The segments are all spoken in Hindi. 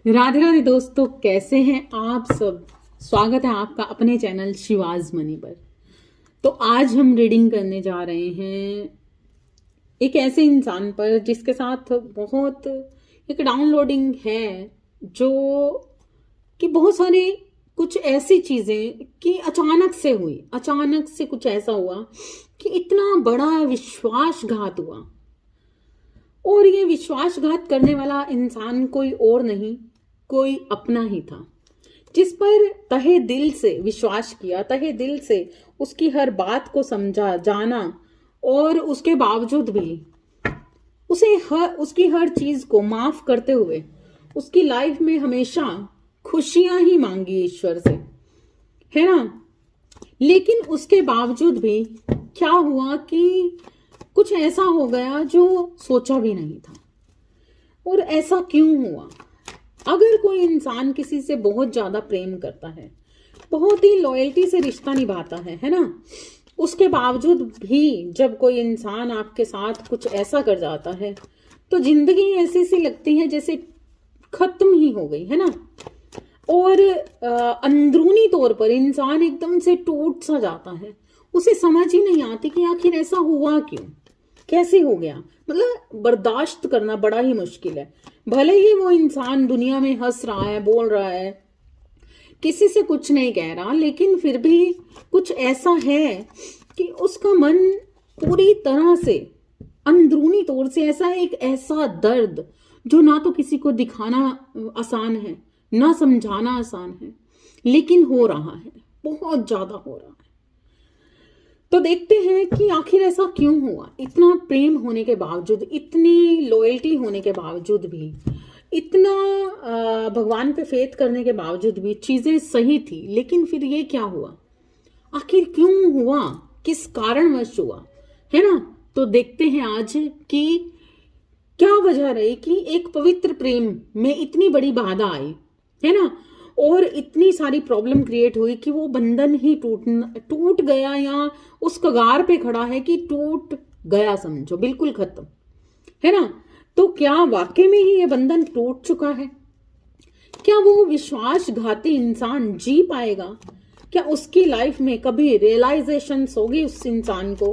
राधे राधे दोस्तों, कैसे हैं आप सब। स्वागत है आपका अपने चैनल शिवाज मनी पर। तो आज हम रीडिंग करने जा रहे हैं एक ऐसे इंसान पर जिसके साथ बहुत एक डाउनलोडिंग है, जो कि बहुत सारी कुछ ऐसी चीजें कि अचानक से हुई, अचानक से कुछ ऐसा हुआ कि इतना बड़ा विश्वासघात हुआ। और ये विश्वासघात करने वाला इंसान कोई और नहीं, कोई अपना ही था, जिस पर तहे दिल से विश्वास किया, तहे दिल से उसकी हर बात को समझा, जाना, और उसके बावजूद भी उसकी हर चीज को माफ करते हुए उसकी लाइफ में हमेशा खुशियां ही मांगी ईश्वर से, है ना। लेकिन उसके बावजूद भी क्या हुआ कि कुछ ऐसा हो गया जो सोचा भी नहीं था। और ऐसा क्यों हुआ? अगर कोई इंसान किसी से बहुत ज्यादा प्रेम करता है, बहुत ही लॉयल्टी से रिश्ता निभाता है ना, उसके बावजूद भी जब कोई इंसान आपके साथ कुछ ऐसा कर जाता है तो जिंदगी ऐसी सी लगती है जैसे खत्म ही हो गई, है ना। और अंदरूनी तौर पर इंसान एकदम से टूट सा जाता है। उसे समझ ही नहीं आती कि आखिर ऐसा हुआ क्यों, कैसे हो गया। मतलब बर्दाश्त करना बड़ा ही मुश्किल है। भले ही वो इंसान दुनिया में हंस रहा है, बोल रहा है, किसी से कुछ नहीं कह रहा, लेकिन फिर भी कुछ ऐसा है कि उसका मन पूरी तरह से अंदरूनी तौर से ऐसा दर्द जो ना तो किसी को दिखाना आसान है, ना समझाना आसान है, लेकिन हो रहा है, बहुत ज्यादा हो रहा है। तो देखते हैं कि आखिर ऐसा क्यों हुआ। इतना प्रेम होने के बावजूद, इतनी लॉयल्टी होने के बावजूद भी, इतना भगवान पे फेथ करने के बावजूद भी चीजें सही थी, लेकिन फिर ये क्या हुआ, आखिर क्यों हुआ, किस कारणवश हुआ, है ना। तो देखते हैं आज कि क्या वजह रही कि एक पवित्र प्रेम में इतनी बड़ी बाधा आई, है ना, और इतनी सारी प्रॉब्लम क्रिएट हुई कि वो बंधन ही टूट गया, या उस कगार पे खड़ा है कि टूट गया, समझो बिल्कुल खत्म, है ना। तो क्या वाकई में ही ये बंधन टूट चुका है? क्या वो विश्वासघाती इंसान जी पाएगा? क्या उसकी लाइफ में कभी रियलाइजेशन होगी उस इंसान को?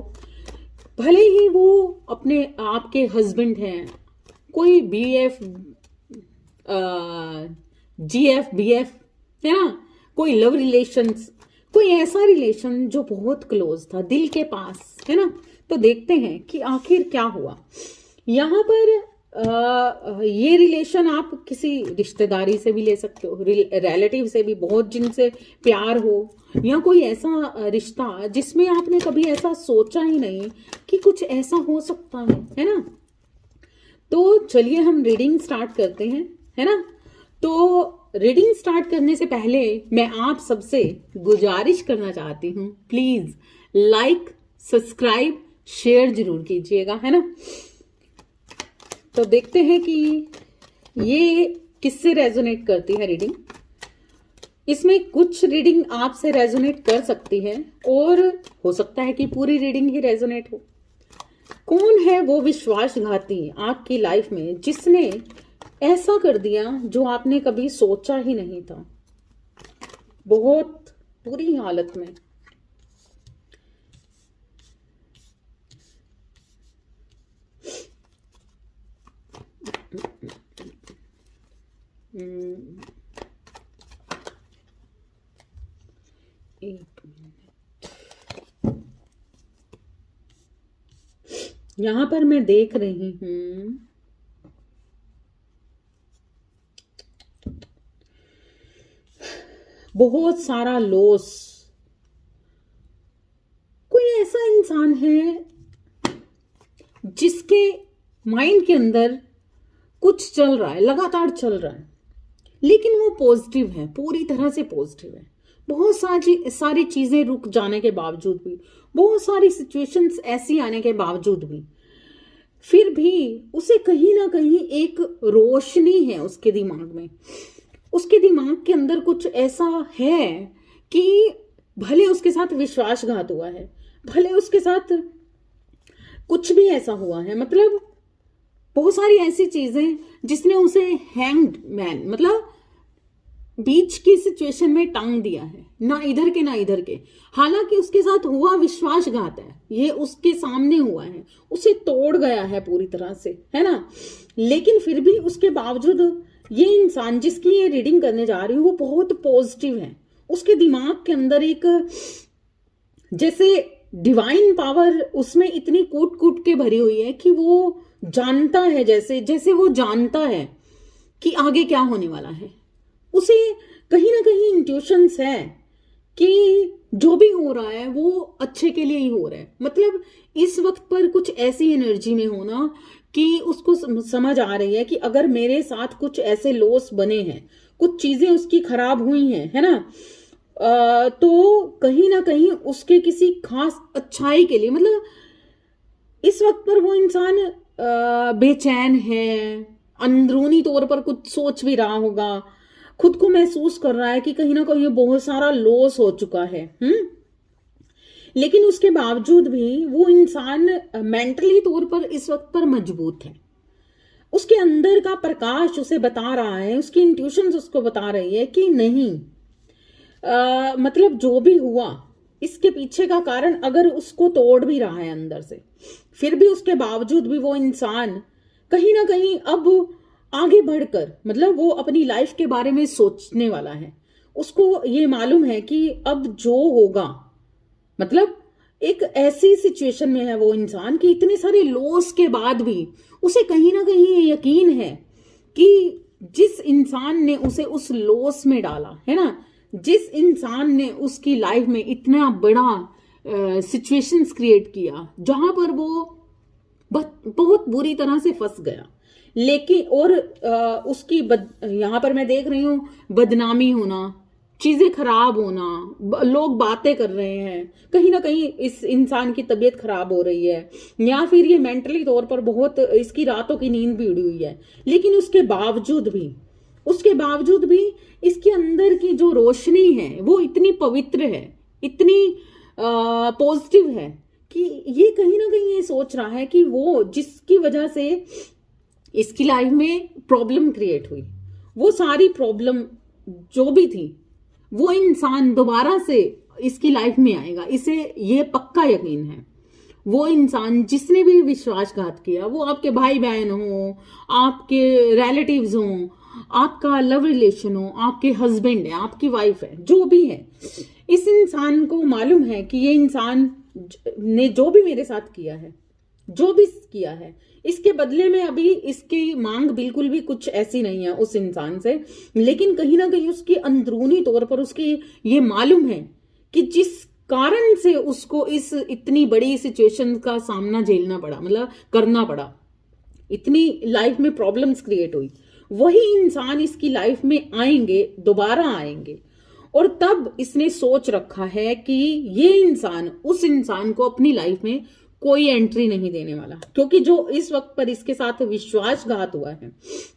भले ही वो अपने आप के हस्बैंड हैं, कोई BF GF BF, है ना, कोई लव रिलेशंस, कोई ऐसा रिलेशन जो बहुत क्लोज था, दिल के पास, है ना। तो देखते हैं कि आखिर क्या हुआ यहाँ पर। ये रिलेशन आप किसी रिश्तेदारी से भी ले सकते हो, रिलेटिव से भी, बहुत जिनसे प्यार हो, या कोई ऐसा रिश्ता जिसमें आपने कभी ऐसा सोचा ही नहीं कि कुछ ऐसा हो सकता है ना। तो चलिए हम रीडिंग स्टार्ट करते हैं, है ना। तो रीडिंग स्टार्ट करने से पहले मैं आप सबसे गुजारिश करना चाहती हूँ, प्लीज लाइक, सब्सक्राइब, शेयर जरूर कीजिएगा, है ना। तो देखते हैं कि ये किससे रेजोनेट करती है रीडिंग। इसमें कुछ रीडिंग आपसे रेजोनेट कर सकती है, और हो सकता है कि पूरी रीडिंग ही रेजोनेट हो। कौन है वो विश्वासघाती आपकी लाइफ में जिसने ऐसा कर दिया जो आपने कभी सोचा ही नहीं था, बहुत बुरी हालत में। एक मिनट, यहां पर मैं देख रही हूं बहुत सारा लॉस। कोई ऐसा इंसान है जिसके माइंड के अंदर कुछ चल रहा है, लगातार चल रहा है, लेकिन वो पॉजिटिव है, पूरी तरह से पॉजिटिव है। बहुत सारी चीजें रुक जाने के बावजूद भी, बहुत सारी सिचुएशंस ऐसी आने के बावजूद भी, फिर भी उसे कहीं ना कहीं एक रोशनी है उसके दिमाग में। उसके दिमाग के अंदर कुछ ऐसा है कि भले उसके साथ विश्वासघात हुआ है, भले उसके साथ कुछ भी ऐसा हुआ है, मतलब बहुत सारी ऐसी चीजें जिसने उसे हैंग्ड मैन मतलब बीच की सिचुएशन में टांग दिया है, ना इधर के ना इधर के। हालांकि उसके साथ हुआ विश्वासघात है, ये उसके सामने हुआ है, उसे तोड़ गया है पूरी तरह से, है ना। लेकिन फिर भी उसके बावजूद ये इंसान जिसकी ये रीडिंग करने जा रही हूँ वो बहुत पॉजिटिव है। उसके दिमाग के अंदर एक जैसे डिवाइन पावर उसमें इतनी कूट कूट के भरी हुई है कि वो जानता है, जैसे जैसे वो जानता है कि आगे क्या होने वाला है। उसे कहीं ना कहीं इंट्यूशंस है कि जो भी हो रहा है वो अच्छे के लिए ही हो रहा है। मतलब इस वक्त पर कुछ ऐसी एनर्जी में होना कि उसको समझ आ रही है कि अगर मेरे साथ कुछ ऐसे लॉस बने हैं, कुछ चीजें उसकी खराब हुई हैं, है ना, तो कहीं ना कहीं उसके किसी खास अच्छाई के लिए, मतलब इस वक्त पर वो इंसान बेचैन है, अंदरूनी तौर पर कुछ सोच भी रहा होगा, खुद को महसूस कर रहा है कि कहीं ना कहीं बहुत सारा लॉस हो चुका है। लेकिन उसके बावजूद भी वो इंसान मेंटली तौर पर इस वक्त पर मजबूत है। उसके अंदर का प्रकाश उसे बता रहा है, उसकी इंट्यूशंस उसको बता रही है कि नहीं, मतलब जो भी हुआ इसके पीछे का कारण अगर उसको तोड़ भी रहा है अंदर से, फिर भी उसके बावजूद भी वो इंसान कहीं ना कहीं अब आगे बढ़कर, मतलब वो अपनी लाइफ के बारे में सोचने वाला है। उसको ये मालूम है कि अब जो होगा, मतलब एक ऐसी सिचुएशन में है वो इंसान कि इतने सारे लॉस के बाद भी उसे कहीं ना कहीं ये यकीन है कि जिस इंसान ने उसे उस लॉस में डाला है ना, जिस इंसान ने उसकी लाइफ में इतना बड़ा सिचुएशंस क्रिएट किया जहां पर वो बहुत बुरी तरह से फंस गया, लेकिन और उसकी यहां पर मैं देख रही हूं बदनामी होना, चीजें खराब होना, लोग बातें कर रहे हैं, कहीं ना कहीं इस इंसान की तबीयत खराब हो रही है, या फिर ये मेंटली तौर पर बहुत इसकी रातों की नींद भी उड़ी हुई है। लेकिन उसके बावजूद भी इसके अंदर की जो रोशनी है वो इतनी पवित्र है, इतनी पॉजिटिव है कि ये कहीं ना कहीं ये सोच रहा है कि वो जिसकी वजह से इसकी लाइफ में प्रॉब्लम क्रिएट हुई, वो सारी प्रॉब्लम जो भी थी वो इंसान दोबारा से इसकी लाइफ में आएगा, इसे ये पक्का यकीन है। वो इंसान जिसने भी विश्वासघात किया, वो आपके भाई बहन हो, आपके रिलेटिव्स हो, आपका लव रिलेशन हो, आपके हस्बैंड है, आपकी वाइफ है, जो भी है, इस इंसान को मालूम है कि ये इंसान ने जो भी मेरे साथ किया है, जो भी किया है, इसके बदले में अभी इसकी मांग बिल्कुल भी कुछ ऐसी नहीं है उस इंसान से। लेकिन कहीं ना कहीं उसकी अंदरूनी तौर पर उसकी ये मालूम है कि जिस कारण से उसको इस इतनी बड़ी सिचुएशन का सामना झेलना पड़ा, मतलब करना पड़ा, इतनी लाइफ में प्रॉब्लम्स क्रिएट हुई, वही इंसान इसकी लाइफ में आएंगे, दोबारा आएंगे। और तब इसने सोच रखा है कि ये इंसान उस इंसान को अपनी लाइफ में कोई एंट्री नहीं देने वाला, क्योंकि जो इस वक्त पर इसके साथ विश्वासघात हुआ है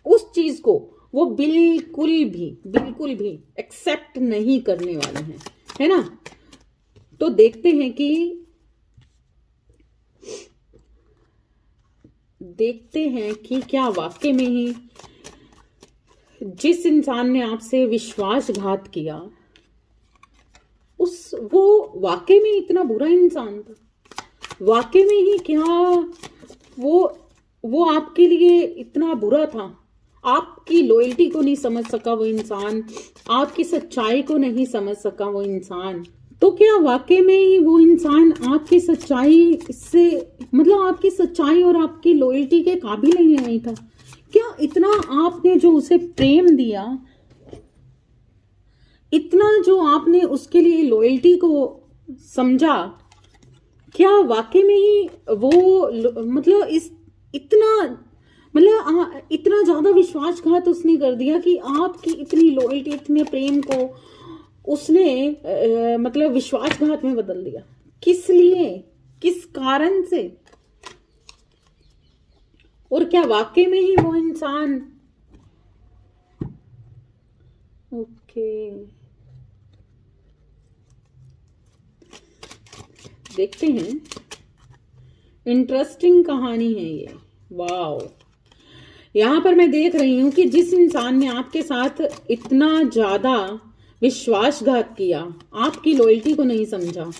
उस चीज को वो बिल्कुल भी एक्सेप्ट नहीं करने वाले हैं, है ना। तो देखते हैं कि क्या वाकई में ही जिस इंसान ने आपसे विश्वासघात किया वो वाकई में इतना बुरा इंसान था? वाकई में ही क्या वो आपके लिए इतना बुरा था? आपकी लॉयल्टी को नहीं समझ सका वो इंसान, आपकी सच्चाई को नहीं समझ सका वो इंसान। तो क्या वाकई में ही वो इंसान आपकी सच्चाई से, मतलब आपकी सच्चाई और आपकी लॉयल्टी के काबिल ही नहीं था? क्या इतना आपने जो उसे प्रेम दिया, इतना जो आपने उसके लिए लॉयल्टी को समझा, क्या वाकई में ही वो मतलब इतना ज्यादा विश्वासघात उसने कर दिया कि आपकी इतनी लॉयल्टी, इतने प्रेम को उसने मतलब विश्वासघात में बदल दिया? किस लिए, किस कारण से? और क्या वाकई में ही वो इंसान, ओके देखते हैं, इंटरेस्टिंग कहानी है ये, वाओ। यहाँ पर मैं देख रही हूं कि जिस इंसान ने आपके साथ इतना ज्यादा विश्वासघात किया, आपकी लॉयल्टी को नहीं समझा,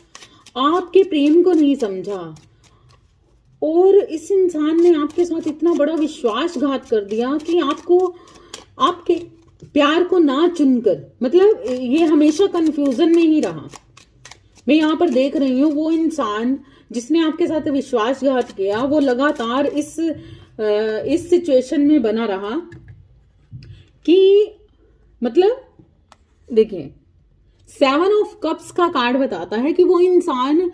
आपके प्रेम को नहीं समझा, और इस इंसान ने आपके साथ इतना बड़ा विश्वासघात कर दिया कि आपको, आपके प्यार को ना चुनकर, मतलब ये हमेशा कंफ्यूजन में ही रहा। मैं यहाँ पर देख रही हूँ वो इंसान जिसने आपके साथ विश्वासघात किया, वो लगातार इस सिचुएशन में बना रहा कि, मतलब देखिए 7 ऑफ कप्स का कार्ड बताता है कि वो इंसान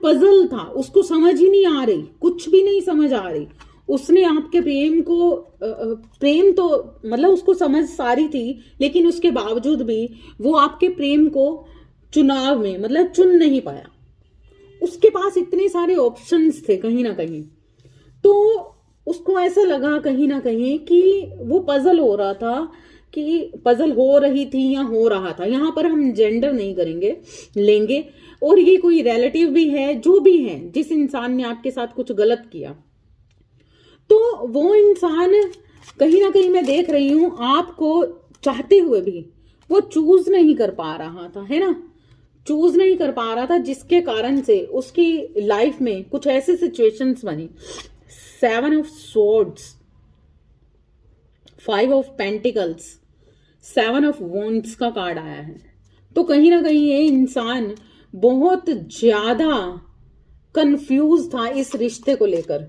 पजल था, उसको समझ ही नहीं आ रही, कुछ भी नहीं समझ आ रही। उसने आपके प्रेम को, प्रेम तो मतलब उसको समझ सारी थी, लेकिन उसके बावजूद भी वो आपके प्रेम को चुनाव में मतलब चुन नहीं पाया। उसके पास इतने सारे ऑप्शंस थे कहीं ना कहीं, तो उसको ऐसा लगा कहीं ना कहीं कि वो पजल हो रहा था, कि पजल हो रही थी या हो रहा था। यहाँ पर हम जेंडर नहीं करेंगे, लेंगे, और ये कोई रिलेटिव भी है, जो भी है, जिस इंसान ने आपके साथ कुछ गलत किया, तो वो इंसान कहीं ना कहीं मैं देख रही हूं आपको चाहते हुए भी वो चूज नहीं कर पा रहा था, है ना, चूज नहीं कर पा रहा था, जिसके कारण से उसकी लाइफ में कुछ ऐसी सिचुएशंस बनी। 7 of swords, 5 of pentacles, 7 of wands का कार्ड आया है। तो कहीं ना कहीं ये इंसान बहुत ज्यादा कंफ्यूज था इस रिश्ते को लेकर,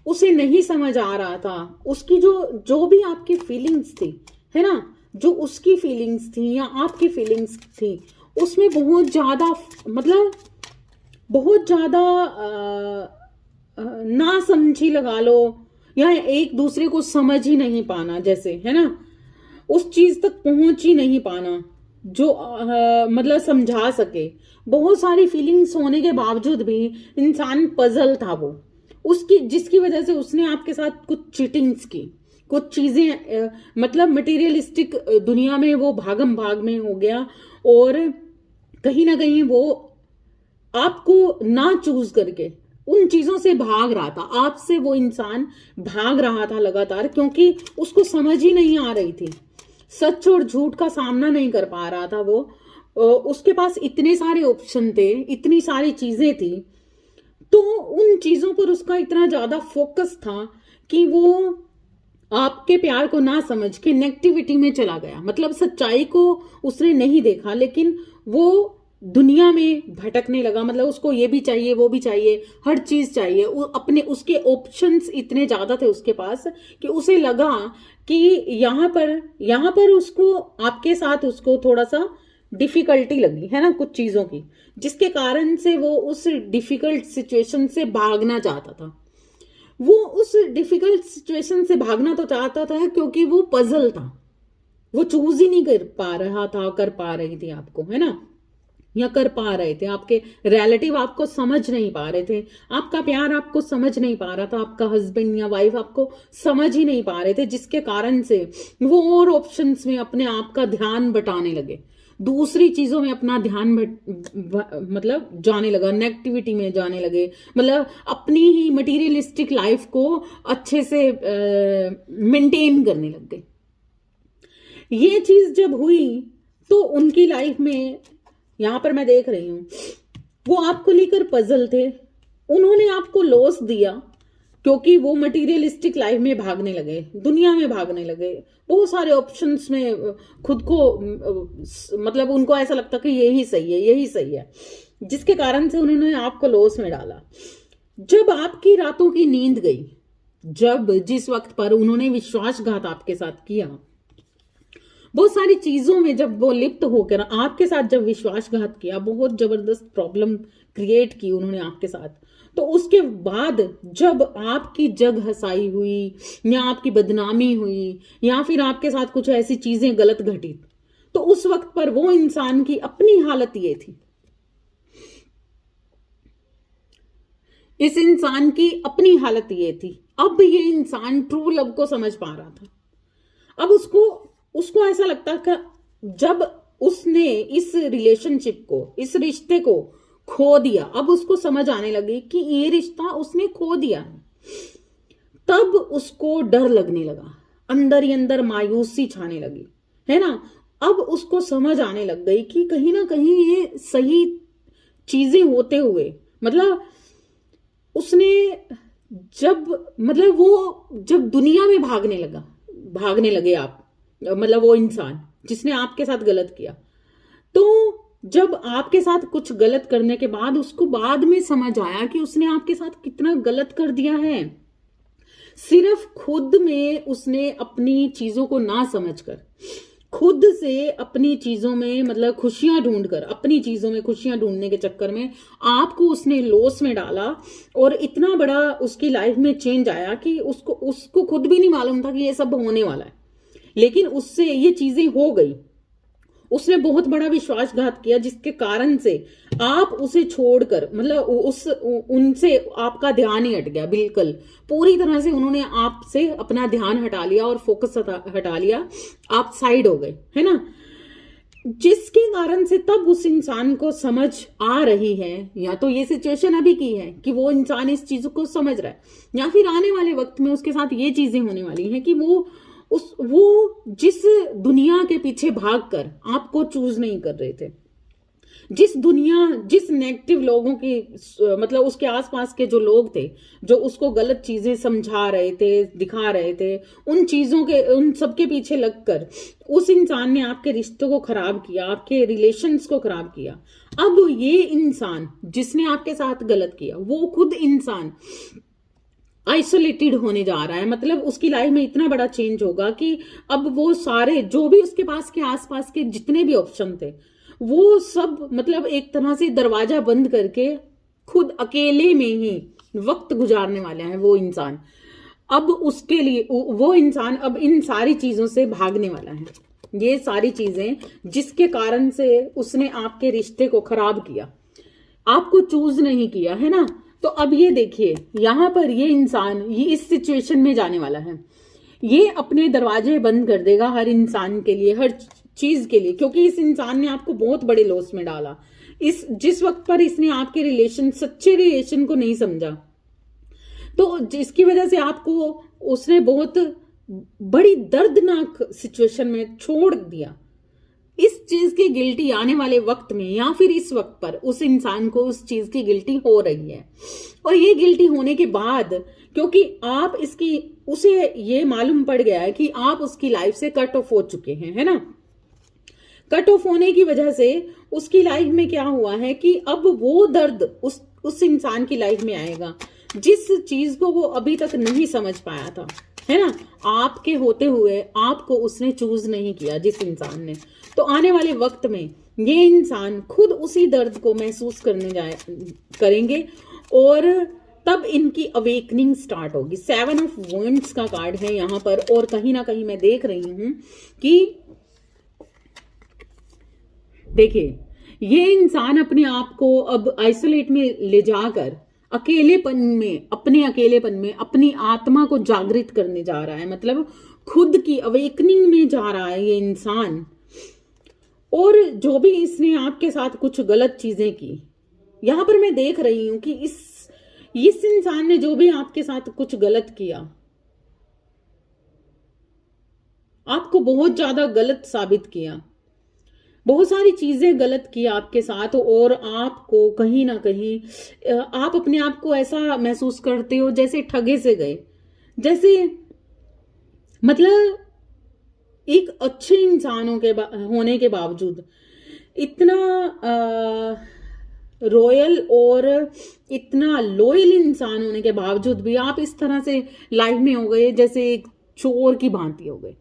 उसे नहीं समझ आ रहा था। उसकी जो भी आपकी फीलिंग्स थी, है ना, जो उसकी फीलिंग्स थी या आपकी फीलिंग्स थी, उसमें बहुत ज्यादा, मतलब बहुत ज्यादा ना समझी लगा लो, या एक दूसरे को समझ ही नहीं पाना, जैसे, है ना, उस चीज तक पहुंच ही नहीं पाना जो मतलब समझा सके। बहुत सारी फीलिंग्स होने के बावजूद भी इंसान पजल था वो, उसकी, जिसकी वजह से उसने आपके साथ कुछ चीटिंग्स की, कुछ चीजें मतलब मटेरियलिस्टिक दुनिया में वो भागम भाग में हो गया, और कहीं ना कहीं वो आपको ना चूज करके उन चीजों से भाग रहा था। आपसे वो इंसान भाग रहा था लगातार, क्योंकि उसको समझ ही नहीं आ रही थी, सच और झूठ का सामना नहीं कर पा रहा था वो। उसके पास इतने सारे ऑप्शन थे, इतनी सारी चीजें थी, तो उन चीजों पर उसका इतना ज्यादा फोकस था कि वो आपके प्यार को ना समझ के नेगेटिविटी में चला गया। मतलब सच्चाई को उसने नहीं देखा, लेकिन वो दुनिया में भटकने लगा। मतलब उसको ये भी चाहिए, वो भी चाहिए, हर चीज चाहिए, अपने, उसके ऑप्शंस इतने ज्यादा थे उसके पास कि उसे लगा कि यहाँ पर उसको, आपके साथ उसको थोड़ा सा डिफिकल्टी लगी, है ना, कुछ चीजों की, जिसके कारण से वो उस डिफिकल्ट सिचुएशन से भागना चाहता था। वो उस डिफिकल्ट सिचुएशन से भागना तो चाहता था क्योंकि वो पजल था, वो चूज ही नहीं कर पा रहा था, कर पा रही थी आपको, है ना, या कर पा रहे थे। आपके रिलेटिव आपको समझ नहीं पा रहे थे, आपका प्यार आपको समझ नहीं पा रहा था, आपका हस्बैंड या वाइफ आपको समझ ही नहीं पा रहे थे, जिसके कारण से वो और ऑप्शंस में अपने आप का ध्यान बटाने लगे, दूसरी चीजों में अपना ध्यान मतलब जाने लगा, नेगेटिविटी में जाने लगे, मतलब अपनी ही मटेरियलिस्टिक लाइफ को अच्छे से मेंटेन करने लग गए। ये चीज जब हुई तो उनकी लाइफ में, यहां पर मैं देख रही हूं, वो आपको लेकर पजल थे, उन्होंने आपको लॉस दिया क्योंकि वो मटेरियलिस्टिक लाइफ में भागने लगे, दुनिया में भागने लगे, बहुत सारे ऑप्शंस में खुद को, मतलब उनको ऐसा लगता कि यही सही है, यही सही है, जिसके कारण से उन्होंने आपको लॉस में डाला। जब आपकी रातों की नींद गई, जिस वक्त पर उन्होंने विश्वासघात आपके साथ किया, बहुत सारी चीजों में जब वो लिप्त होकर आपके साथ जब विश्वासघात किया, बहुत जबरदस्त प्रॉब्लम क्रिएट की उन्होंने आपके साथ, तो उसके बाद जब आपकी जग हसाई हुई या आपकी बदनामी हुई या फिर आपके साथ कुछ ऐसी चीजें गलत घटी, तो उस वक्त पर वो इंसान की अपनी हालत ये थी, इस इंसान की अपनी हालत ये थी। अब ये इंसान ट्रू लव को समझ पा रहा था। अब उसको ऐसा लगता कि जब उसने इस रिलेशनशिप को, इस रिश्ते को खो दिया, अब उसको समझ आने लगी कि ये रिश्ता उसने खो दिया है। तब उसको डर लगने लगा, अंदर ही अंदर मायूसी छाने लगी, है ना। अब उसको समझ आने लग गई कि कहीं ना कहीं ये सही चीजें होते हुए, मतलब उसने जब दुनिया में भागने लगे आप, मतलब वो इंसान जिसने आपके साथ गलत किया, तो जब आपके साथ कुछ गलत करने के बाद उसको बाद में समझ आया कि उसने आपके साथ कितना गलत कर दिया है, सिर्फ खुद में उसने अपनी चीजों को ना समझकर, खुद से अपनी चीजों में मतलब खुशियां ढूंढकर, अपनी चीजों में खुशियां ढूंढने के चक्कर में आपको उसने लॉस में डाला, और इतना बड़ा उसकी लाइफ में चेंज आया कि उसको खुद भी नहीं मालूम था कि ये सब होने वाला है, लेकिन उससे ये चीजें हो गई। उसने बहुत बड़ा विश्वासघात किया, जिसके कारण से आप उसे छोड़कर, मतलब उनसे आपका ध्यान ही हट गया, बिल्कुल पूरी तरह से उन्होंने आपसे अपना ध्यान हटा लिया और फोकस हटा लिया, आप साइड हो गए, है ना। जिसके कारण से तब उस इंसान को समझ आ रही है, या तो ये सिचुएशन अभी की है कि वो इंसान इस चीज को समझ रहा है, या फिर आने वाले वक्त में उसके साथ ये चीजें होने वाली हैं कि वो जिस दुनिया के पीछे भागकर आपको चूज नहीं कर रहे थे, जिस नेगेटिव लोगों की, मतलब उसके आसपास के जो लोग थे जो उसको गलत चीजें समझा रहे थे, दिखा रहे थे, उन सबके पीछे लगकर उस इंसान ने आपके रिश्तों को खराब किया, आपके रिलेशंस को खराब किया। अब ये इंसान जिसने आपके साथ गलत किया, वो खुद इंसान आइसोलेटेड होने जा रहा है, मतलब उसकी लाइफ में इतना बड़ा चेंज होगा कि अब वो सारे जो भी उसके पास के आसपास के जितने भी ऑप्शन थे, वो सब मतलब एक तरह से दरवाजा बंद करके खुद अकेले में ही वक्त गुजारने वाला है वो इंसान। अब उसके लिए वो इंसान अब इन सारी चीजों से भागने वाला है, ये सारी चीजें जिसके कारण से उसने आपके रिश्ते को खराब किया, आपको चूज नहीं किया, है ना। तो अब ये देखिए, यहां पर ये इंसान ये इस सिचुएशन में जाने वाला है, ये अपने दरवाजे बंद कर देगा हर इंसान के लिए, हर चीज के लिए, क्योंकि इस इंसान ने आपको बहुत बड़े लॉस में डाला। जिस वक्त पर इसने आपके सच्चे रिलेशन को नहीं समझा, तो जिसकी वजह से आपको उसने बहुत बड़ी दर्दनाक सिचुएशन में छोड़ दिया। इस चीज की गिल्टी आने वाले वक्त में या फिर इस वक्त पर उस इंसान को उस चीज की गिल्टी हो रही है, और ये गिल्टी होने के बाद, क्योंकि आप उसे ये मालूम पड़ गया है कि आप उसकी लाइफ से कट ऑफ हो चुके हैं, है ना। कट ऑफ होने की वजह से उसकी लाइफ में क्या हुआ है कि अब वो दर्द उस इंसान की लाइफ में आएगा जिस चीज को वो अभी तक नहीं समझ पाया था, है ना। आपके होते हुए आपको उसने चूज नहीं किया जिस इंसान ने, तो आने वाले वक्त में ये इंसान खुद उसी दर्द को महसूस करेंगे, और तब इनकी अवेकनिंग स्टार्ट होगी। 7 ऑफ वॉन्ड्स का कार्ड है यहाँ पर, और कहीं ना कहीं मैं देख रही हूं कि देखिए, ये इंसान अपने आप को अब आइसोलेट में ले जाकर अपने अकेलेपन में अपनी आत्मा को जागृत करने जा रहा है, मतलब खुद की अवेकनिंग में जा रहा है ये इंसान। और जो भी इसने आपके साथ कुछ गलत चीजें की, यहां पर मैं देख रही हूं कि इस इंसान ने जो भी आपके साथ कुछ गलत किया, आपको बहुत ज्यादा गलत साबित किया, बहुत सारी चीजें गलत की आपके साथ, और आपको कहीं ना कहीं आप अपने आप को ऐसा महसूस करते हो जैसे ठगे से गए, जैसे मतलब एक अच्छे इंसान होने के बावजूद, इतना रॉयल और इतना लॉयल इंसान होने के बावजूद भी आप इस तरह से लाइफ में हो गए जैसे एक चोर की भांति हो गए,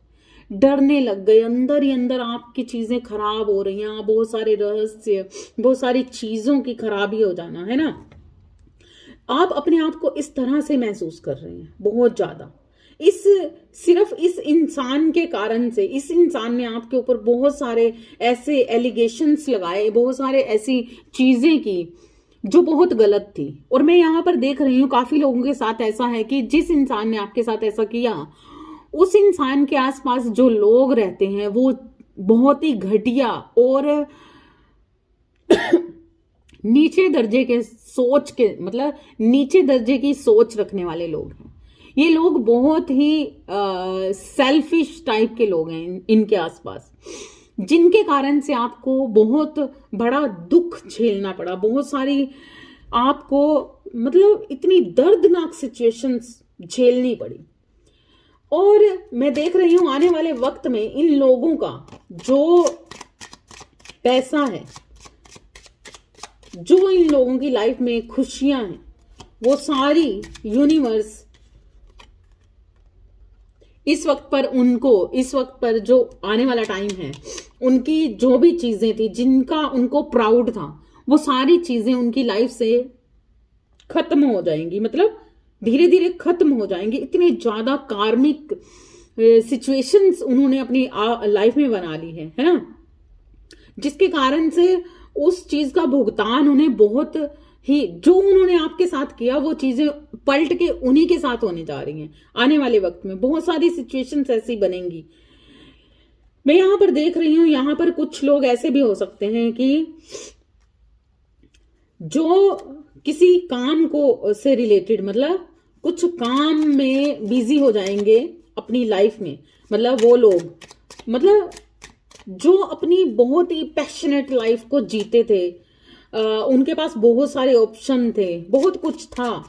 डरने लग गए, अंदर ही अंदर आपकी चीजें खराब हो रही हैं, बहुत सारे रहस्य, बहुत सारी चीजों की खराबी हो जाना, है ना। आप अपने आप को इस तरह से महसूस कर रहे हैं बहुत ज्यादा, सिर्फ इस इंसान के कारण से। इस इंसान ने आपके ऊपर बहुत सारे ऐसे एलिगेशंस लगाए, बहुत सारे ऐसी चीजें की जो बहुत गलत थी, और मैं यहाँ पर देख रही हूँ काफी लोगों के साथ ऐसा है कि जिस इंसान ने आपके साथ ऐसा किया, उस इंसान के आसपास जो लोग रहते हैं वो बहुत ही घटिया और नीचे दर्जे की सोच रखने वाले लोग हैं। ये लोग बहुत ही सेल्फिश टाइप के लोग हैं इनके आसपास, जिनके कारण से आपको बहुत बड़ा दुख झेलना पड़ा, बहुत सारी आपको मतलब इतनी दर्दनाक सिचुएशंस झेलनी पड़ी। और मैं देख रही हूं आने वाले वक्त में इन लोगों का जो पैसा है, जो इन लोगों की लाइफ में खुशियां हैं, वो सारी यूनिवर्स इस वक्त पर जो आने वाला टाइम है, उनकी जो भी चीजें थी जिनका उनको प्राउड था, वो सारी चीजें उनकी लाइफ से खत्म हो जाएंगी, मतलब धीरे धीरे खत्म हो जाएंगी। इतने ज्यादा कार्मिक सिचुएशंस उन्होंने अपनी लाइफ में बना ली है ना, जिसके कारण से उस चीज का भुगतान उन्हें बहुत ही, जो उन्होंने आपके साथ किया वो चीजें पलट के उन्हीं के साथ होने जा रही हैं। आने वाले वक्त में बहुत सारी सिचुएशंस ऐसी बनेंगी। मैं यहां पर देख रही हूं, यहां पर कुछ लोग ऐसे भी हो सकते हैं कि जो किसी काम को से रिलेटेड, मतलब कुछ काम में बिजी हो जाएंगे अपनी लाइफ में, मतलब वो लोग मतलब जो अपनी बहुत ही पैशनेट लाइफ को जीते थे, उनके पास बहुत सारे ऑप्शन थे, बहुत कुछ था,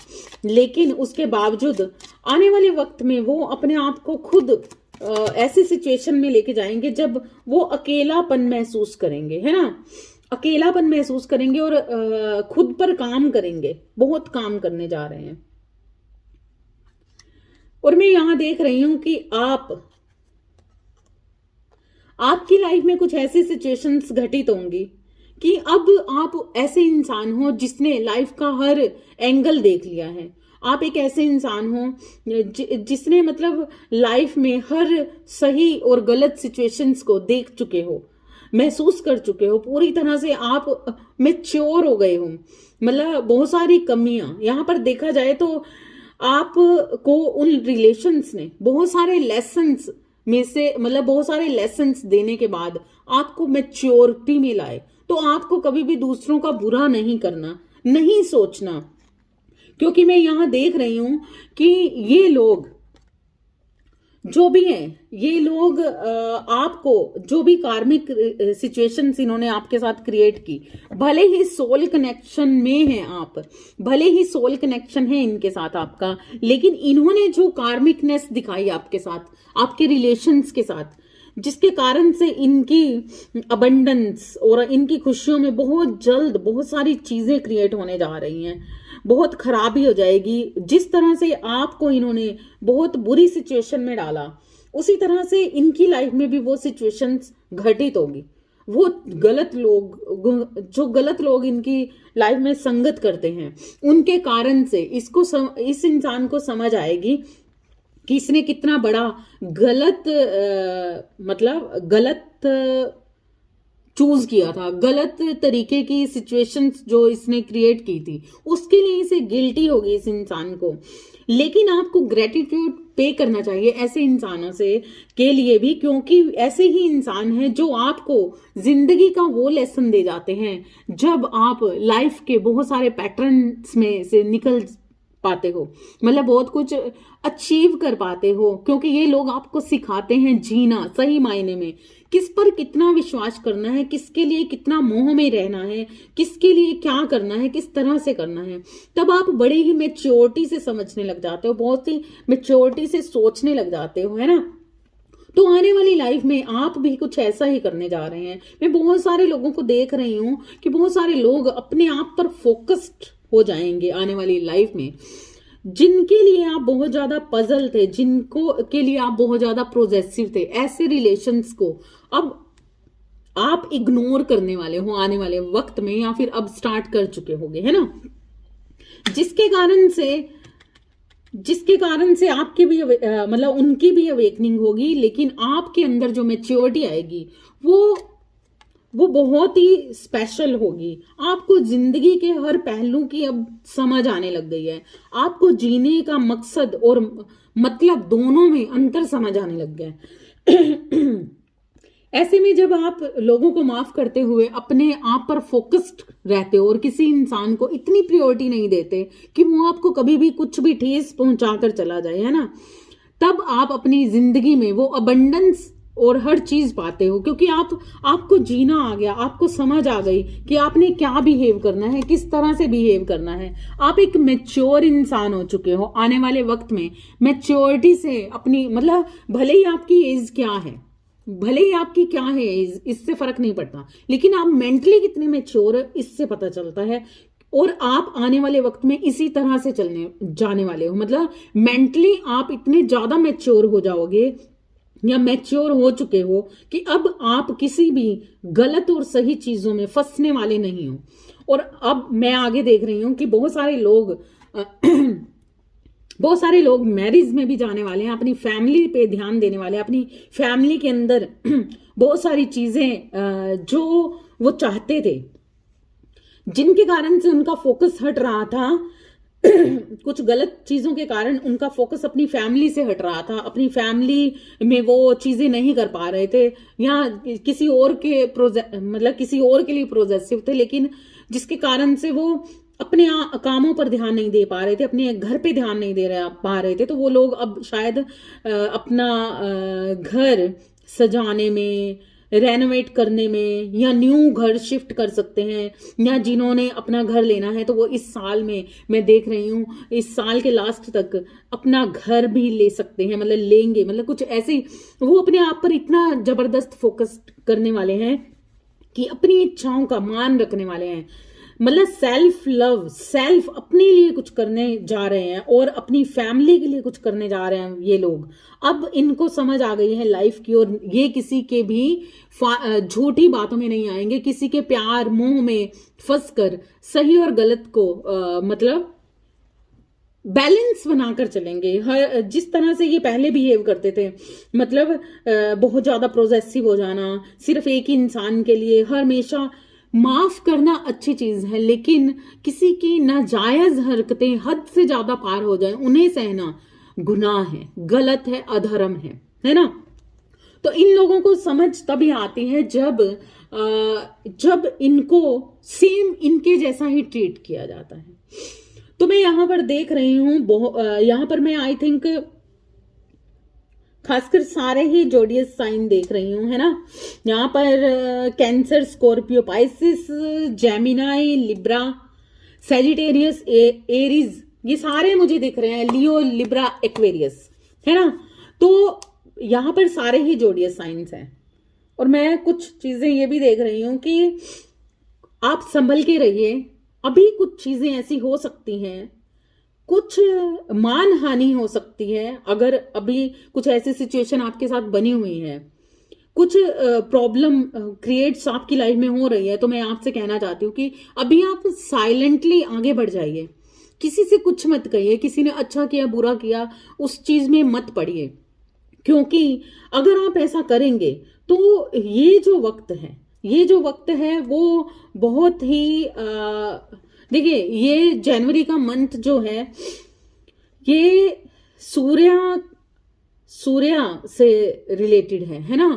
लेकिन उसके बावजूद आने वाले वक्त में वो अपने आप को खुद ऐसी सिचुएशन में लेके जाएंगे जब वो अकेलापन महसूस करेंगे, है ना, अकेलापन महसूस करेंगे और खुद पर काम करेंगे, बहुत काम करने जा रहे हैं। और मैं यहां देख रही हूं कि आपकी लाइफ में कुछ ऐसी सिचुएशंस घटित होंगी कि अब आप ऐसे इंसान हो जिसने लाइफ का हर एंगल देख लिया है। आप एक ऐसे इंसान हो जिसने मतलब लाइफ में हर सही और गलत सिचुएशंस को देख चुके हो, महसूस कर चुके हो, पूरी तरह से आप मैच्योर हो गए हो। मतलब बहुत सारी कमियां यहां पर देखा जाए तो आपको उन रिलेशंस ने बहुत सारे लेसन्स में से, मतलब बहुत सारे लेसन्स देने के बाद आपको मैच्योरिटी में लाए। तो आपको कभी भी दूसरों का बुरा नहीं करना, नहीं सोचना, क्योंकि मैं यहां देख रही हूं कि ये लोग जो भी हैं, ये लोग आपको जो भी कार्मिक सिचुएशंस इन्होंने आपके साथ क्रिएट की, भले ही सोल कनेक्शन में है आप, भले ही सोल कनेक्शन है इनके साथ आपका, लेकिन इन्होंने जो कार्मिकनेस दिखाई आपके साथ, आपके रिलेशंस के साथ, जिसके कारण से इनकी अबंडेंस और इनकी खुशियों में बहुत जल्द बहुत सारी चीजें क्रिएट होने जा रही हैं, बहुत खराबी हो जाएगी। जिस तरह से आपको इन्होंने बहुत बुरी सिचुएशन में डाला, उसी तरह से इनकी लाइफ में भी वो सिचुएशंस घटित होगी। वो गलत लोग, जो गलत लोग इनकी लाइफ में संगत करते हैं, उनके कारण से इस इंसान को समझ आएगी कि इसने कितना बड़ा गलत चूज किया था, गलत तरीके की सिचुएशंस जो इसने क्रिएट की थी, उसके लिए इसे गिल्टी होगी इस इंसान को। लेकिन आपको ग्रेटिट्यूड पे करना चाहिए ऐसे इंसानों से के लिए भी, क्योंकि ऐसे ही इंसान हैं जो आपको जिंदगी का वो लेसन दे जाते हैं जब आप लाइफ के बहुत सारे पैटर्न्स में से निकल पाते हो, मतलब बहुत कुछ अचीव कर पाते हो, क्योंकि ये लोग आपको सिखाते हैं जीना सही मायने में, किस पर कितना विश्वास करना है, किसके लिए कितना मोह में रहना है, किसके लिए क्या करना है, किस तरह से करना है। तब आप बड़े ही मैच्योरिटी से समझने लग जाते हो, बहुत ही मैच्योरिटी से सोचने लग जाते हो, है ना। तो आने वाली लाइफ में आप भी कुछ ऐसा ही करने जा रहे हैं। मैं बहुत सारे लोगों को देख रही हूं कि बहुत सारे लोग अपने आप पर फोकस्ड हो जाएंगे आने वाली लाइफ में, जिनके लिए आप बहुत ज्यादा पजल थे, जिनको के लिए आप बहुत ज्यादा प्रोजेसिव थे, ऐसे रिलेशंस को अब आप इग्नोर करने वाले हो आने वाले वक्त में, या फिर अब स्टार्ट कर चुके होंगे, है ना। जिसके कारण से आपके भी मतलब उनकी भी अवेकनिंग होगी, लेकिन आपके अंदर जो मैच्योरिटी आएगी वो बहुत ही स्पेशल होगी। आपको जिंदगी के हर पहलू की अब समझ आने लग गई है, आपको जीने का मकसद और मतलब दोनों में अंतर समझ आने लग गया है। ऐसे में जब आप लोगों को माफ करते हुए अपने आप पर फोकस्ड रहते हो और किसी इंसान को इतनी प्रायोरिटी नहीं देते कि वो आपको कभी भी कुछ भी ठेस पहुंचा कर चला जाए, है ना, तब आप अपनी जिंदगी में वो अबंडेंस और हर चीज पाते हो, क्योंकि आपको जीना आ गया, आपको समझ आ गई कि आपने क्या बिहेव करना है, किस तरह से बिहेव करना है। आप एक मैच्योर इंसान हो चुके हो। आने वाले वक्त में मैच्योरिटी से अपनी, मतलब भले ही आपकी एज क्या है, भले ही आपकी क्या है एज, इससे फर्क नहीं पड़ता, लेकिन आप मेंटली कितने मैच्योर है इससे पता चलता है। और आप आने वाले वक्त में इसी तरह से चलने जाने वाले हो, मतलब मेंटली आप इतने ज्यादा मैच्योर हो जाओगे या मैच्योर हो चुके हो कि अब आप किसी भी गलत और सही चीजों में फंसने वाले नहीं हो। और अब मैं आगे देख रही हूं कि बहुत सारे लोग मैरिज में भी जाने वाले हैं, अपनी फैमिली पे ध्यान देने वाले हैं, अपनी फैमिली के अंदर बहुत सारी चीजें जो वो चाहते थे, जिनके कारण से उनका फोकस हट रहा था कुछ गलत चीजों के कारण उनका फोकस अपनी फैमिली से हट रहा था, अपनी फैमिली में वो चीजें नहीं कर पा रहे थे, या किसी और के मतलब किसी और के लिए प्रोजेसिव थे, लेकिन जिसके कारण से वो अपने कामों पर ध्यान नहीं दे पा रहे थे, अपने घर पे ध्यान नहीं दे पा रहे थे। तो वो लोग अब शायद अपना घर सजाने में, रेनोवेट करने में, या न्यू घर शिफ्ट कर सकते हैं, या जिन्होंने अपना घर लेना है तो वो इस साल में, मैं देख रही हूँ इस साल के लास्ट तक अपना घर भी ले सकते हैं, मतलब लेंगे, मतलब कुछ ऐसे वो अपने आप पर इतना जबरदस्त फोकस करने वाले हैं कि अपनी इच्छाओं का मान रखने वाले हैं, मतलब सेल्फ लव, सेल्फ अपने लिए कुछ करने जा रहे हैं और अपनी फैमिली के लिए कुछ करने जा रहे हैं ये लोग। अब इनको समझ आ गई है लाइफ की, और ये किसी के भी झूठी बातों में नहीं आएंगे, किसी के प्यार मोह में फंसकर सही और गलत को मतलब बैलेंस बनाकर चलेंगे। हर जिस तरह से ये पहले बिहेव करते थे, मतलब बहुत ज्यादा प्रोजेसिव हो जाना सिर्फ एक ही इंसान के लिए, हमेशा माफ करना अच्छी चीज है, लेकिन किसी की नाजायज हरकतें हद से ज्यादा पार हो जाए उन्हें सहना गुनाह है, गलत है, अधर्म है ना। तो इन लोगों को समझ तभी आती है जब इनको सेम इनके जैसा ही ट्रीट किया जाता है। तो मैं यहां पर देख रही हूं, यहां पर मैं आई थिंक खासकर सारे ही जोडियस साइन देख रही हूं, है ना। यहाँ पर cancer, Scorpio, Pisces, Gemini, Libra, Sagittarius, Aries, ये सारे मुझे दिख रहे हैं, लियो, लिब्रा, एक्वेरियस, है ना। तो यहाँ पर सारे ही जोडियस साइंस हैं। और मैं कुछ चीजें ये भी देख रही हूं कि आप संभल के रहिए, अभी कुछ चीजें ऐसी हो सकती हैं, कुछ मान हानि हो सकती है अगर अभी कुछ ऐसी सिचुएशन आपके साथ बनी हुई है, कुछ प्रॉब्लम क्रिएट्स आपकी लाइफ में हो रही है। तो मैं आपसे कहना चाहती हूँ कि अभी आप साइलेंटली आगे बढ़ जाइए, किसी से कुछ मत कहिए, किसी ने अच्छा किया बुरा किया उस चीज में मत पड़िए, क्योंकि अगर आप ऐसा करेंगे तो ये जो वक्त है वो बहुत ही देखिए, ये जनवरी का मंथ जो है ये सूर्य से रिलेटेड है ना।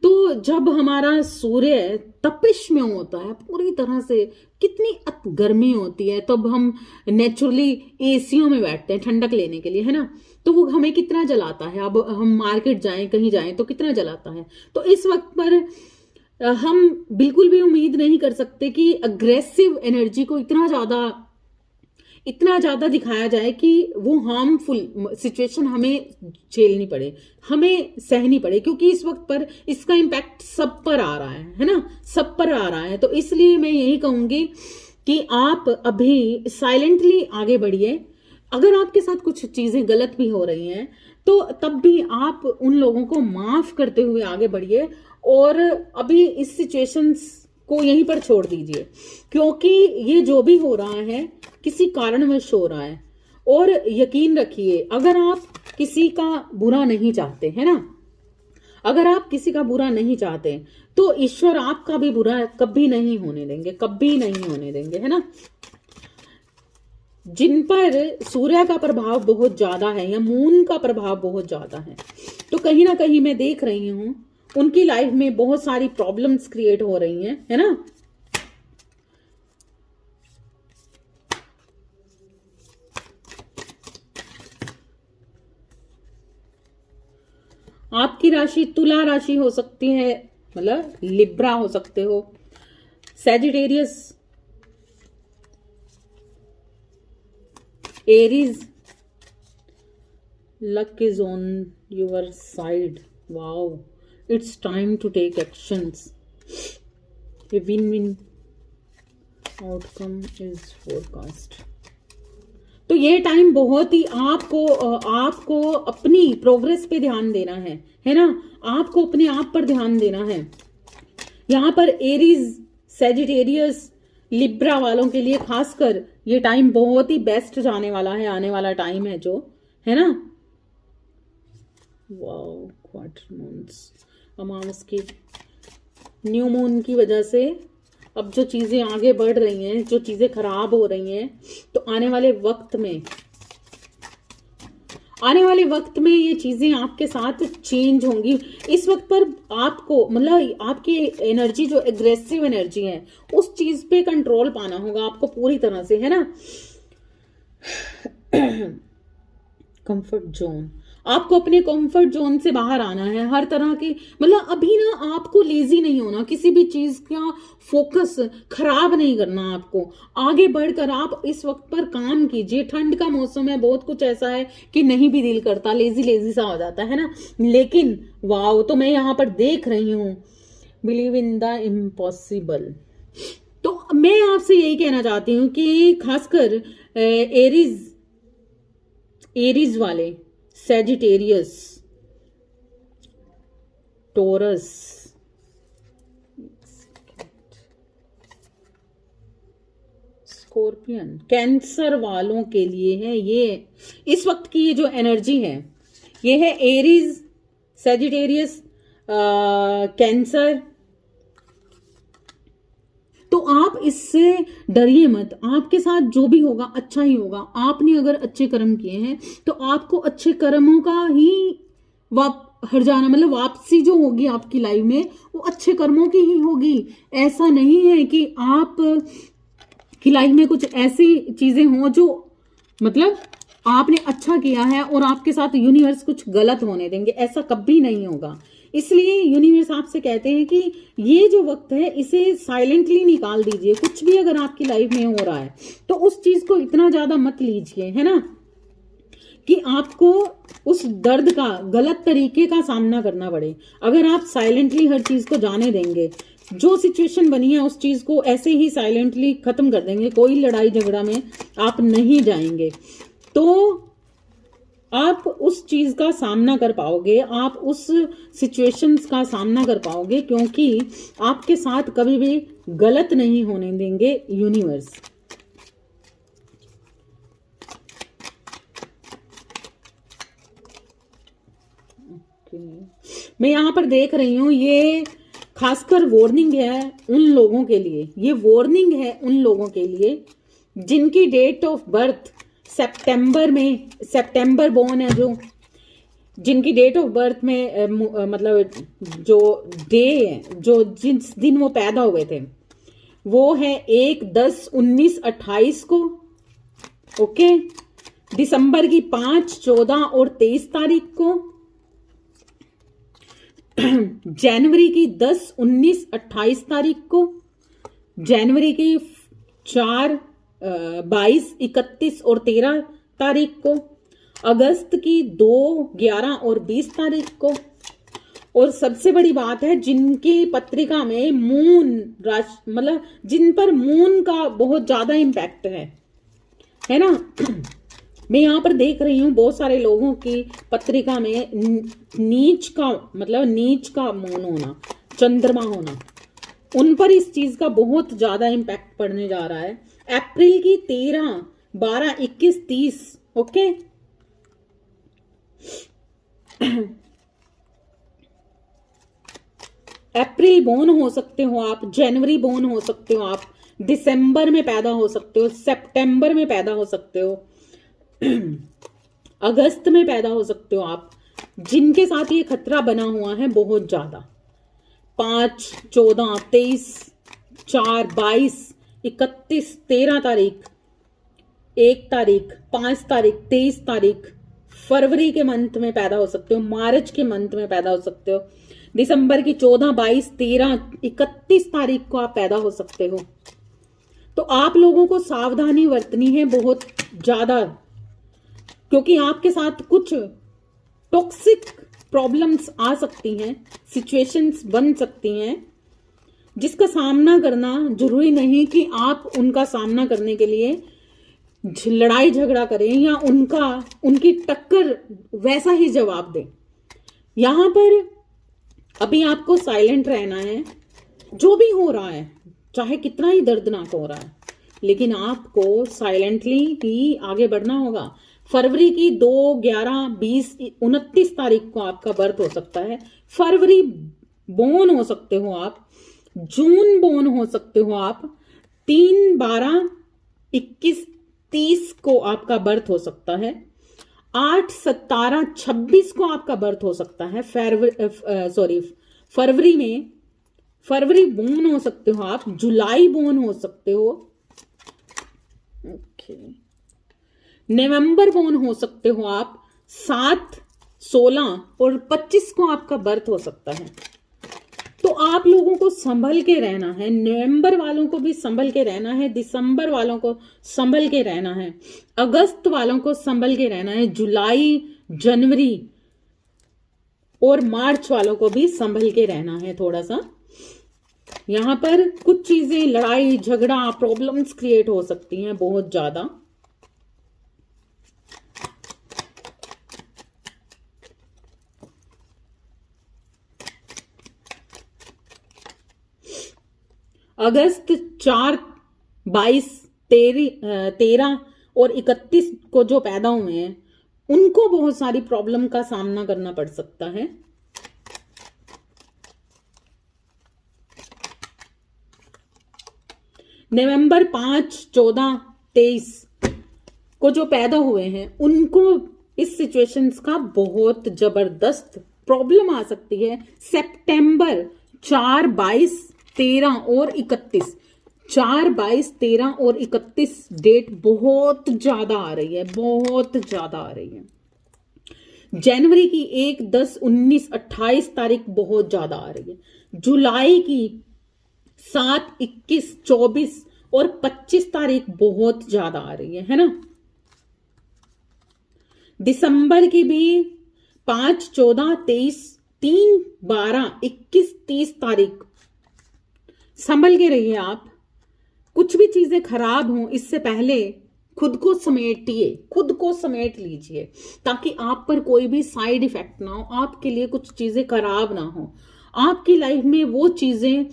तो जब हमारा सूर्य तपिश में होता है पूरी तरह से, कितनी गर्मी होती है, तब हम नेचुरली एसियों में बैठते हैं ठंडक लेने के लिए, है ना। तो वो हमें कितना जलाता है, अब हम मार्केट जाएं कहीं जाएं तो कितना जलाता है। तो इस वक्त पर हम बिल्कुल भी उम्मीद नहीं कर सकते कि अग्रेसिव एनर्जी को इतना ज्यादा दिखाया जाए कि वो हार्मफुल सिचुएशन हमें झेलनी पड़े, हमें सहनी पड़े, क्योंकि इस वक्त पर इसका इम्पैक्ट सब पर आ रहा है ना, सब पर आ रहा है। तो इसलिए मैं यही कहूंगी कि आप अभी साइलेंटली आगे बढ़िए। अगर आपके साथ कुछ चीजें गलत भी हो रही हैं तो तब भी आप उन लोगों को माफ करते हुए आगे बढ़िए, और अभी इस सिचुएशंस को यहीं पर छोड़ दीजिए, क्योंकि ये जो भी हो रहा है किसी कारणवश हो रहा है। और यकीन रखिए, अगर आप किसी का बुरा नहीं चाहते, है ना, अगर आप किसी का बुरा नहीं चाहते तो ईश्वर आपका भी बुरा कभी नहीं होने देंगे, कभी नहीं होने देंगे, है ना। जिन पर सूर्य का प्रभाव बहुत ज्यादा है या मून का प्रभाव बहुत ज्यादा है, तो कहीं ना कहीं मैं देख रही हूं उनकी लाइफ में बहुत सारी प्रॉब्लम्स क्रिएट हो रही हैं, है ना। आपकी राशि तुला राशि हो सकती है, मतलब लिब्रा हो सकते हो, Sagittarius, Aries. Luck is on your side. Wow, it's time to take actions. A win win outcome is forecast. तो ये टाइम बहुत ही आपको अपनी प्रोग्रेस पे ध्यान देना है ना। आपको अपने आप पर ध्यान देना है। यहाँ पर एरीज, सैजिटेरियस, लिब्रा वालों के लिए खासकर ये टाइम बहुत ही बेस्ट जाने वाला है, आने वाला टाइम है जो, है ना। वाओ, क्वार्टर मून्स, अमावस की, न्यू मून की वजह से अब जो चीजें आगे बढ़ रही हैं, जो चीजें खराब हो रही हैं, तो आने वाले वक्त में ये चीजें आपके साथ चेंज होंगी। इस वक्त पर आपको, मतलब आपकी एनर्जी जो एग्रेसिव एनर्जी है, उस चीज पे कंट्रोल पाना होगा आपको पूरी तरह से, है ना। कंफर्ट जोन, आपको अपने कंफर्ट जोन से बाहर आना है हर तरह की, मतलब अभी ना आपको लेजी नहीं होना, किसी भी चीज का फोकस खराब नहीं करना, आपको आगे बढ़कर आप इस वक्त पर काम कीजिए। ठंड का मौसम है, बहुत कुछ ऐसा है कि नहीं भी दिल करता, लेजी लेजी सा हो जाता है ना। लेकिन वाओ, तो मैं यहाँ पर देख रही हूँ बिलीव इन द इम्पॉसिबल। तो मैं आपसे यही कहना चाहती हूँ कि खासकर एरीज वाले, सैजिटेरियस, टोरस, स्कॉर्पियन, कैंसर वालों के लिए है ये इस वक्त की ये जो एनर्जी है, ये है एरीज, सैजिटेरियस, कैंसर। तो आप इससे डरिए मत, आपके साथ जो भी होगा अच्छा ही होगा। आपने अगर अच्छे कर्म किए हैं तो आपको अच्छे कर्मों का ही हर्जाना, मतलब वापसी जो होगी आपकी लाइफ में, वो अच्छे कर्मों की ही होगी। ऐसा नहीं है कि आप की लाइफ में कुछ ऐसी चीजें हों जो, मतलब आपने अच्छा किया है और आपके साथ यूनिवर्स कुछ गलत होने देंगे, ऐसा कभी नहीं होगा। इसलिए यूनिवर्स आपसे कहते हैं कि ये जो वक्त है इसे साइलेंटली निकाल दीजिए। कुछ भी अगर आपकी लाइफ में हो रहा है तो उस चीज को इतना ज्यादा मत लीजिए, है ना, कि आपको उस दर्द का गलत तरीके का सामना करना पड़े। अगर आप साइलेंटली हर चीज को जाने देंगे, जो सिचुएशन बनी है उस चीज को ऐसे ही साइलेंटली खत्म कर देंगे, कोई लड़ाई झगड़ा में आप नहीं जाएंगे, तो आप उस चीज का सामना कर पाओगे, आप उस सिचुएशंस का सामना कर पाओगे, क्योंकि आपके साथ कभी भी गलत नहीं होने देंगे यूनिवर्स। मैं यहां पर देख रही हूं, ये खासकर वार्निंग है उन लोगों के लिए, ये वार्निंग है उन लोगों के लिए जिनकी डेट ऑफ बर्थ सितंबर बोर्न है, जो जिनकी डेट ऑफ बर्थ में मतलब जो डे है, जो जिस दिन वो पैदा हुए थे, वो है 1, 10, 19, 28 को, ओके। दिसंबर की 5, 14 और 23 तारीख को, जनवरी की 10, 19, 28 तारीख को, जनवरी की 4, 22, 31 और 13 तारीख को, अगस्त की 2, 11 और 20 तारीख को, और सबसे बड़ी बात है जिनकी पत्रिका में मून राशि, मतलब जिन पर मून का बहुत ज्यादा इम्पैक्ट है ना। मैं यहाँ पर देख रही हूँ बहुत सारे लोगों की पत्रिका में नीच का मून होना, चंद्रमा होना, उन पर इस चीज का बहुत ज्यादा इम्पैक्ट पड़ने जा रहा है। अप्रैल की 13, 12, 21, 30, ओके। अप्रैल बोर्न हो सकते हो आप, जनवरी बोर्न हो सकते हो आप, दिसंबर में पैदा हो सकते हो, सितंबर में पैदा हो सकते हो, अगस्त में पैदा हो सकते हो आप, जिनके साथ ये खतरा बना हुआ है बहुत ज्यादा, 5, 14, 23, 4, 22, 31, 13 तारीख, 1 तारीख, 5 तारीख, 23 तारीख, फरवरी के मंथ में पैदा हो सकते हो, मार्च के मंथ में पैदा हो सकते हो, दिसंबर की 14, 22, 13, 31 तारीख को आप पैदा हो सकते हो। तो आप लोगों को सावधानी बरतनी है बहुत ज्यादा, क्योंकि आपके साथ कुछ टॉक्सिक प्रॉब्लम्स आ सकती हैं, सिचुएशंस बन सकती हैं, जिसका सामना करना जरूरी नहीं कि आप उनका सामना करने के लिए लड़ाई झगड़ा करें या उनकी टक्कर वैसा ही जवाब दें। यहां पर अभी आपको साइलेंट रहना है, जो भी हो रहा है चाहे कितना ही दर्दनाक हो रहा है, लेकिन आपको साइलेंटली ही आगे बढ़ना होगा। फरवरी की 2, 11, 20, 29 तारीख को आपका बर्थ हो सकता है। फरवरी बोर्न हो सकते हो आप, जून बोर्न हो सकते हो आप, 3, 12, 21, 30 को आपका बर्थ हो सकता है। 8, 17, 26 को आपका बर्थ हो सकता है। फरवरी में फरवरी बोर्न हो सकते हो आप, जुलाई बोर्न हो सकते हो, नवंबर बोर्न हो सकते हो आप, 7, 16 और 25 को आपका बर्थ हो सकता है। तो आप लोगों को संभल के रहना है, नवंबर वालों को भी संभल के रहना है, दिसंबर वालों को संभल के रहना है, अगस्त वालों को संभल के रहना है, जुलाई, जनवरी और मार्च वालों को भी संभल के रहना है। थोड़ा सा यहां पर कुछ चीजें, लड़ाई झगड़ा, प्रॉब्लम्स क्रिएट हो सकती हैं बहुत ज्यादा। अगस्त 4, 22, 13 और 31 को जो पैदा हुए हैं उनको बहुत सारी प्रॉब्लम का सामना करना पड़ सकता है। नवंबर 5, 14, 23 को जो पैदा हुए हैं उनको इस सिचुएशंस का बहुत जबरदस्त प्रॉब्लम आ सकती है। सितंबर 4, 22, 13 और 31, 4, 22, 13 और 31 डेट बहुत ज्यादा आ रही है, बहुत ज्यादा आ रही है। जनवरी की 1, 10, 19, 28 तारीख बहुत ज्यादा आ रही है। जुलाई की 7, 21, 24 और 25 तारीख बहुत ज्यादा आ रही है ना। दिसंबर की भी 5, 14, 23, 3, 12, 21, 30 तारीख संभल के रहिए आप। कुछ भी चीजें खराब हों इससे पहले खुद को समेटिए, खुद को समेट लीजिए, ताकि आप पर कोई भी साइड इफेक्ट ना हो, आपके लिए कुछ चीजें खराब ना हो। आपकी लाइफ में वो चीजें,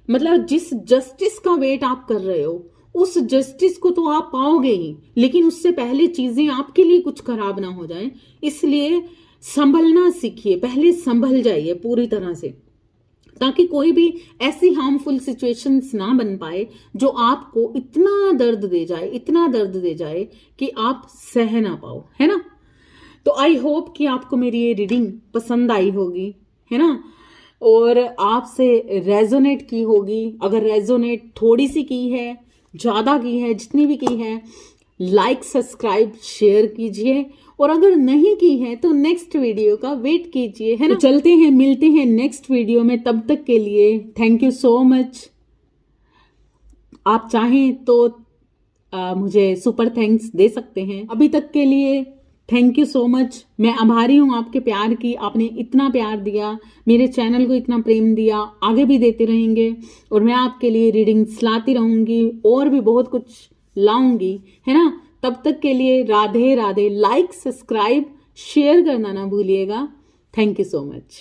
मतलब जिस जस्टिस का वेट आप कर रहे हो उस जस्टिस को तो आप पाओगे ही, लेकिन उससे पहले चीजें आपके लिए कुछ खराब ना हो जाए, इसलिए संभलना सीखिए, पहले संभल जाइए पूरी तरह से, ताकि कोई भी ऐसी हार्मफुल सिचुएशंस ना बन पाए जो आपको इतना दर्द दे जाए, इतना दर्द दे जाए कि आप सह ना पाओ, है ना। तो आई होप कि आपको मेरी ये रीडिंग पसंद आई होगी, है ना, और आपसे रेजोनेट की होगी। अगर रेजोनेट थोड़ी सी की है, ज्यादा की है, जितनी भी की है, लाइक, सब्सक्राइब, शेयर कीजिए, और अगर नहीं की है तो नेक्स्ट वीडियो का वेट कीजिए, है ना। तो चलते हैं, मिलते हैं नेक्स्ट वीडियो में, तब तक के लिए थैंक यू सो मच। आप चाहें तो मुझे सुपर थैंक्स दे सकते हैं। अभी तक के लिए थैंक यू सो मच। मैं आभारी हूं आपके प्यार की, आपने इतना प्यार दिया, मेरे चैनल को इतना प्रेम दिया, आगे भी देते रहेंगे, और मैं आपके लिए रीडिंग्स लाती रहूंगी और भी बहुत कुछ लाऊंगी, है ना। तब तक के लिए Radhe Radhe. Like, subscribe, share करना ना भूलिएगा। Thank you so much.